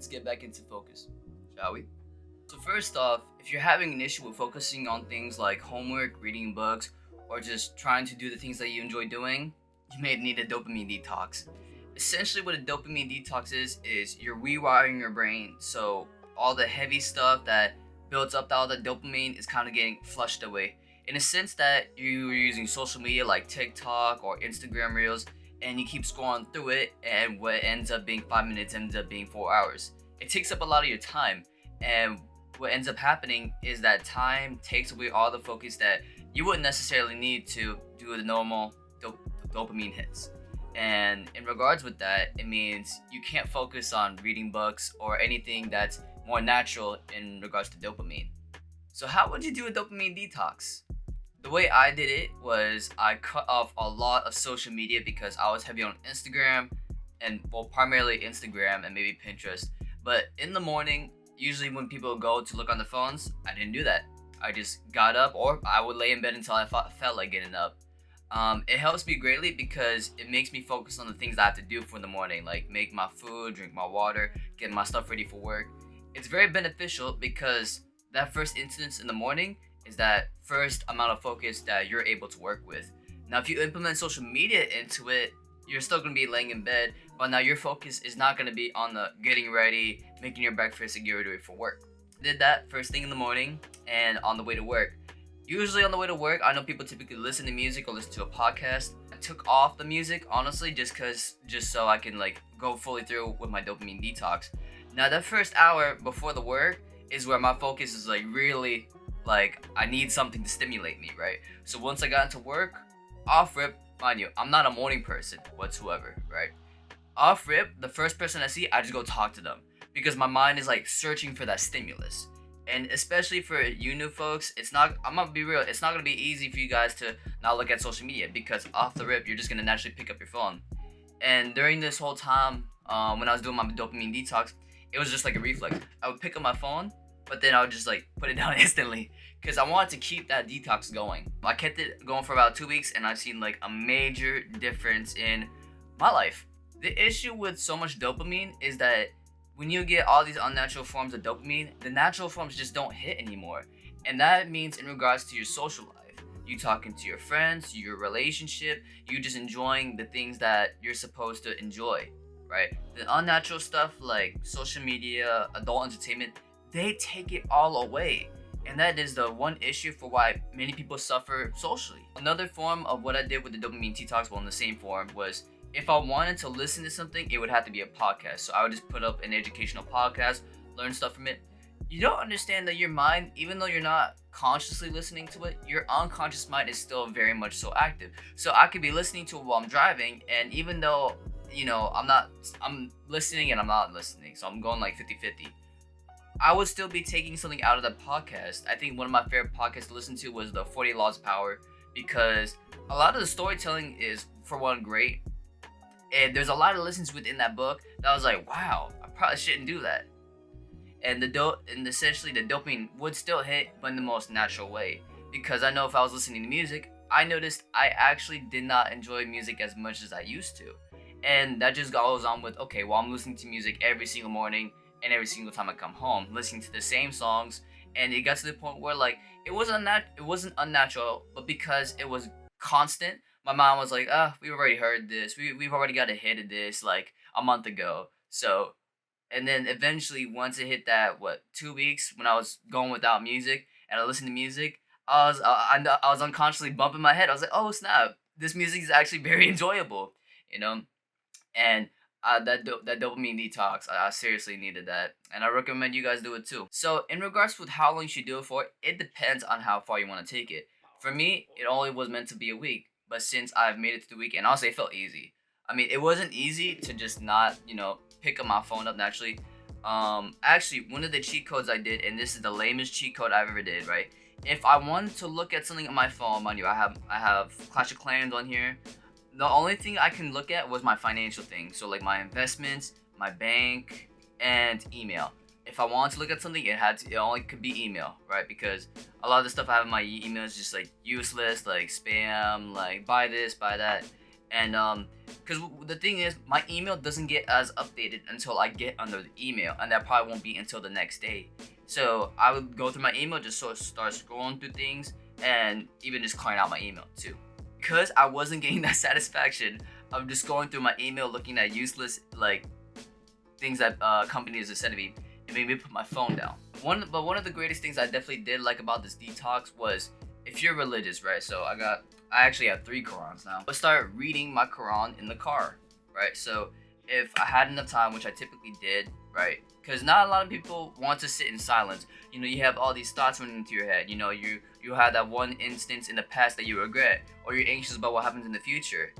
let's get back into focus, shall we? So first off, if you're having an issue with focusing on things like homework, reading books, or just trying to do the things that you enjoy doing, you may need a dopamine detox. Essentially what a dopamine detox is you're rewiring your brain so all the heavy stuff that builds up all the dopamine is kind of getting flushed away. In a sense that you're using social media like TikTok or Instagram Reels and you keep scrolling through it, and what ends up being 5 minutes ends up being 4 hours. It takes up a lot of your time, and what ends up happening is that time takes away all the focus that you wouldn't necessarily need to do the normal dopamine hits. And in regards with that, it means you can't focus on reading books or anything that's more natural in regards to dopamine. So how would you do a dopamine detox? The way I did it was I cut off a lot of social media because I was heavy on Instagram and primarily Instagram and maybe Pinterest. But in the morning, usually when people go to look on the phones, I didn't do that. I just got up, or I would lay in bed until I felt like getting up. It helps me greatly because it makes me focus on the things I have to do for the morning, like make my food, drink my water, get my stuff ready for work. It's very beneficial because that first instance in the morning is that first amount of focus that you're able to work with. Now, if you implement social media into it, you're still going to be laying in bed, but now your focus is not going to be on the getting ready, making your breakfast, and getting ready for work. Did that first thing in the morning and on the way to work. Usually on the way to work, I know people typically listen to music or listen to a podcast. I took off the music, honestly, just so I can go fully through with my dopamine detox. Now, that first hour before the work is where my focus is really I need something to stimulate me, right? So once I got into work, off rip, mind you, I'm not a morning person whatsoever, right? Off rip, the first person I see, I just go talk to them because my mind is searching for that stimulus. And especially for you new folks, I'm gonna be real, it's not gonna be easy for you guys to not look at social media because off the rip, you're just gonna naturally pick up your phone. And during this whole time, when I was doing my dopamine detox, it was just like a reflex. I would pick up my phone, but then I would just put it down instantly because I wanted to keep that detox going. I kept it going for about 2 weeks and I've seen a major difference in my life. The issue with so much dopamine is that when you get all these unnatural forms of dopamine, the natural forms just don't hit anymore. And that means in regards to your social life, you talking to your friends, your relationship, you just enjoying the things that you're supposed to enjoy, right? The unnatural stuff like social media, adult entertainment, they take it all away. And that is the one issue for why many people suffer socially. Another form of what I did with the dopamine detox, in the same form, was if I wanted to listen to something, it would have to be a podcast. So I would just put up an educational podcast, learn stuff from it. You don't understand that your mind, even though you're not consciously listening to it, your unconscious mind is still very much so active. So I could be listening to it while I'm driving, and even though, I'm listening and I'm not listening, so I'm going 50-50. I would still be taking something out of that podcast. I think one of my favorite podcasts to listen to was the 40 Laws of Power because a lot of the storytelling is, for one, great. And there's a lot of lessons within that book that I was like, wow, I probably shouldn't do that. And essentially the dopamine would still hit, but in the most natural way. Because I know if I was listening to music, I noticed I actually did not enjoy music as much as I used to. And that just goes on with, okay, well, I'm listening to music every single morning and every single time I come home, listening to the same songs. And it got to the point where it wasn't unnatural, but because it was constant, my mom was like, we've already heard this. We've already got a hit of this a month ago. So, and then eventually once it hit that, 2 weeks when I was going without music and I listened to music, I was unconsciously bumping my head. I was like, oh snap, this music is actually very enjoyable, And that dopamine detox, I seriously needed that. And I recommend you guys do it too. So in regards with how long you should do it for, it depends on how far you want to take it. For me, it only was meant to be a week. But since I've made it to the week, and honestly, it felt easy. I mean, it wasn't easy to just not, pick up my phone up naturally. Actually, one of the cheat codes I did, and this is the lamest cheat code I've ever did, right? If I wanted to look at something on my phone, mind you, I have Clash of Clans on here. The only thing I can look at was my financial thing. So my investments, my bank, and email. If I wanted to look at something, it only could be email, right? Because a lot of the stuff I have in my email is just useless, spam, buy this, buy that. And because the thing is, my email doesn't get as updated until I get under the email, and that probably won't be until the next day. So I would go through my email, just sort of start scrolling through things, and even just clearing out my email too. Because I wasn't getting that satisfaction of just going through my email, looking at useless like things that companies are sending me, it made me put my phone down. One of the greatest things I definitely did like about this detox was, if you're religious, right? So I actually have 3 Qurans now. I start reading my Quran in the car, right? So if I had enough time, which I typically did, right? Because not a lot of people want to sit in silence. You know, you have all these thoughts running into your head. You know, you had that one instance in the past that you regret, or you're anxious about what happens in the future.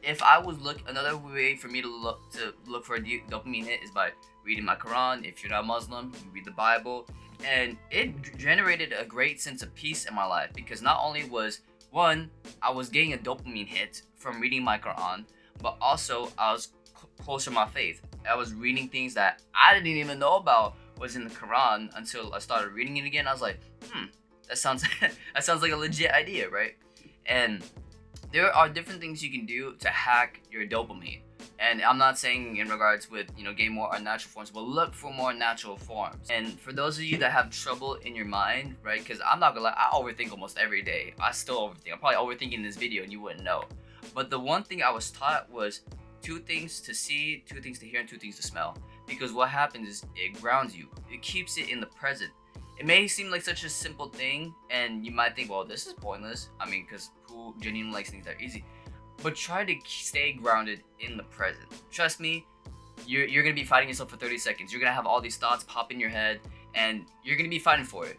If I was another way for me to look for a dopamine hit is by reading my Quran. If you're not Muslim, you read the Bible, and it generated a great sense of peace in my life, because not only was one, I was getting a dopamine hit from reading my Quran, but also I was closer to my faith. I was reading things that I didn't even know about was in the Quran until I started reading it again. I was like, that sounds that sounds like a legit idea, right? And there are different things you can do to hack your dopamine. And I'm not saying in regards with, getting more unnatural forms, but look for more natural forms. And for those of you that have trouble in your mind, right? Because I'm not gonna lie, I overthink almost every day. I still overthink. I'm probably overthinking this video and you wouldn't know. But the one thing I was taught was 2 things to see, 2 things to hear, and 2 things to smell. Because what happens is it grounds you. It keeps it in the present. It may seem like such a simple thing, and you might think, well, this is pointless. I mean, because who genuinely likes things that are easy? But try to stay grounded in the present. Trust me, you're gonna be fighting yourself for 30 seconds. You're gonna have all these thoughts pop in your head, and you're gonna be fighting for it.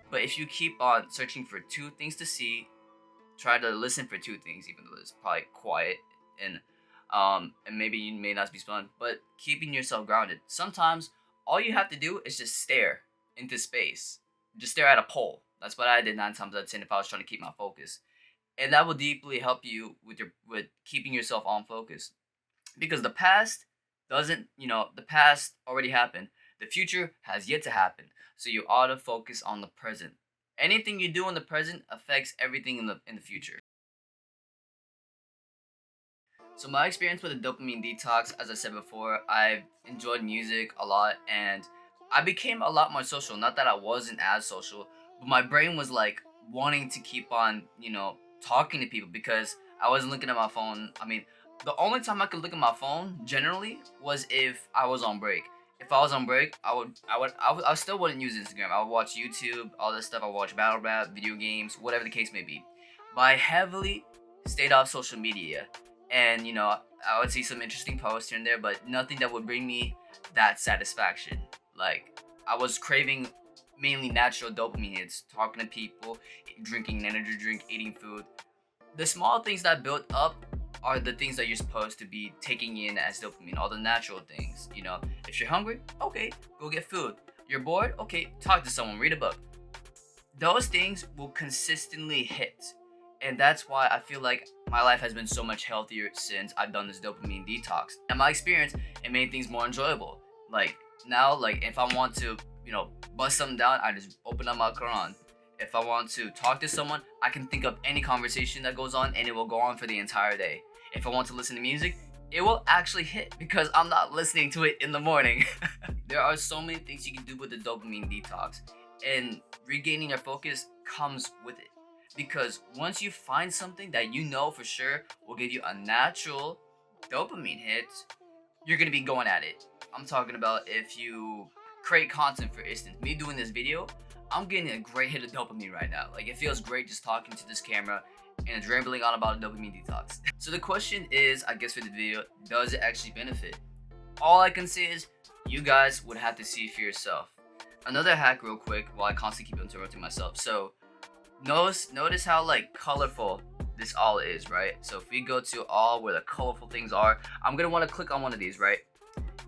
But if you keep on searching for 2 things to see, try to listen for 2 things, even though it's probably quiet and maybe you may not be fun, but keeping yourself grounded. Sometimes all you have to do is just stare into space. Just stare at a pole. That's what I did 9 times out of 10 if I was trying to keep my focus. And that will deeply help you with keeping yourself on focus. Because the past the past already happened. The future has yet to happen. So you ought to focus on the present. Anything you do in the present affects everything in the future. So my experience with the dopamine detox, as I said before, I've enjoyed music a lot, and I became a lot more social. Not that I wasn't as social, but my brain was like wanting to keep on, talking to people, because I wasn't looking at my phone. I mean, the only time I could look at my phone generally was if I was on break. If I was on break, I still wouldn't use Instagram. I would watch YouTube, all this stuff. I would watch battle rap, video games, whatever the case may be. But I heavily stayed off social media, and I would see some interesting posts here and there, but nothing that would bring me that satisfaction. Like, I was craving mainly natural dopamine hits, talking to people, drinking an energy drink, eating food. The small things that build up are the things that you're supposed to be taking in as dopamine, all the natural things. If you're hungry, okay, go get food. You're bored, okay, talk to someone, read a book. Those things will consistently hit. And that's why I feel like my life has been so much healthier since I've done this dopamine detox. And my experience, it made things more enjoyable. Like now, if I want to, bust something down, I just open up my Quran. If I want to talk to someone, I can think of any conversation that goes on, and it will go on for the entire day. If I want to listen to music, it will actually hit because I'm not listening to it in the morning. There are so many things you can do with the dopamine detox, and regaining your focus comes with it. Because once you find something that you know for sure will give you a natural dopamine hit, you're gonna be going at it. I'm talking about if you create content, for instance. Me doing this video, I'm getting a great hit of dopamine right now. Like, it feels great just talking to this camera and rambling on about a dopamine detox. So the question is, I guess for the video, does it actually benefit? All I can say is, you guys would have to see for yourself. Another hack real quick, while I constantly keep interrupting myself. So notice how colorful this all is, right? So if we go to all where the colorful things are, I'm gonna want to click on one of these, right?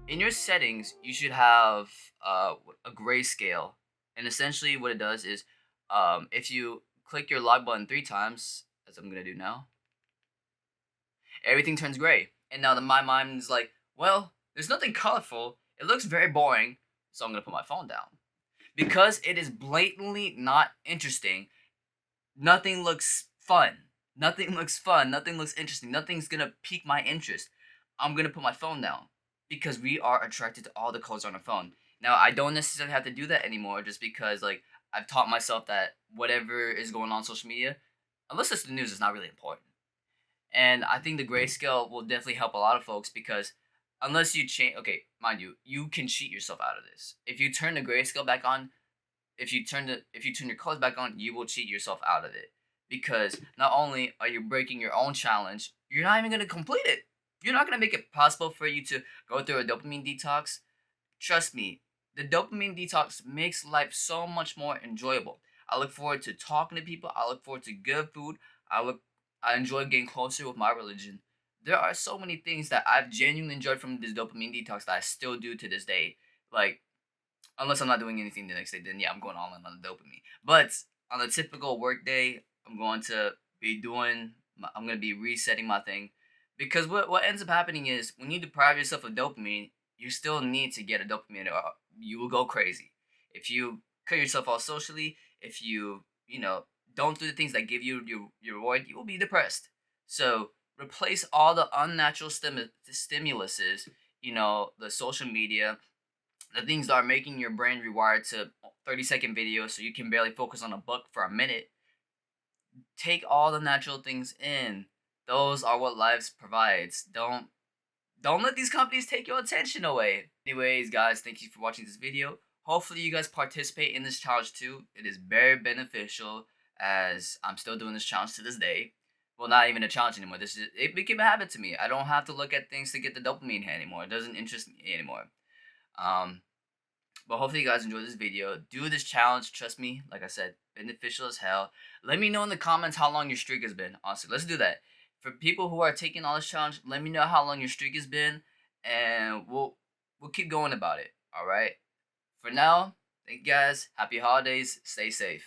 In your settings, you should have a grayscale, and essentially what it does is, if you click your lock button 3 times, as I'm gonna do now, everything turns gray. And now my mind is like, well, there's nothing colorful. It looks very boring, so I'm gonna put my phone down. Because it is blatantly not interesting, nothing looks fun. Nothing looks fun, nothing looks interesting, nothing's gonna pique my interest. I'm gonna put my phone down because we are attracted to all the colors on our phone. Now, I don't necessarily have to do that anymore just because like I've taught myself that whatever is going on social media, unless it's the news, is not really important. And I think the grayscale will definitely help a lot of folks because unless you change, okay, mind you, you can cheat yourself out of this. If you turn the grayscale back on, if you turn your colors back on, you will cheat yourself out of it. Because not only are you breaking your own challenge, you're not even gonna complete it. You're not gonna make it possible for you to go through a dopamine detox. Trust me, the dopamine detox makes life so much more enjoyable. I look forward to talking to people. I look forward to good food. I look I enjoy getting closer with my religion. There are so many things that I've genuinely enjoyed from this dopamine detox that I still do to this day. Like unless I'm not doing anything the next day, then yeah, I'm going all in on the dopamine. But on a typical work day, I'm going to be I'm going to be resetting my thing. Because what ends up happening is when you deprive yourself of dopamine, you still need to get a dopamine or you will go crazy. If you cut yourself off socially, if you don't do the things that give you your reward, you will be depressed. So replace all the unnatural stimuluses, the social media, the things that are making your brain rewired to 30-second videos so you can barely focus on a book for a minute. Take all the natural things in. Those are what life provides. Don't let these companies take your attention away. Anyways, guys, thank you for watching this video. Hopefully you guys participate in this challenge too. It is very beneficial as I'm still doing this challenge to this day. Well, not even a challenge anymore. It became a habit to me. I don't have to look at things to get the dopamine hit anymore. It doesn't interest me anymore. Um, but hopefully you guys enjoyed this video. Do this challenge. Trust me, like I said, beneficial as hell. Let me know in the comments how long your streak has been. Honestly, let's do that. For people who are taking all this challenge, let me know how long your streak has been, and we'll keep going about it. All right. For now, thank you guys. Happy holidays. Stay safe.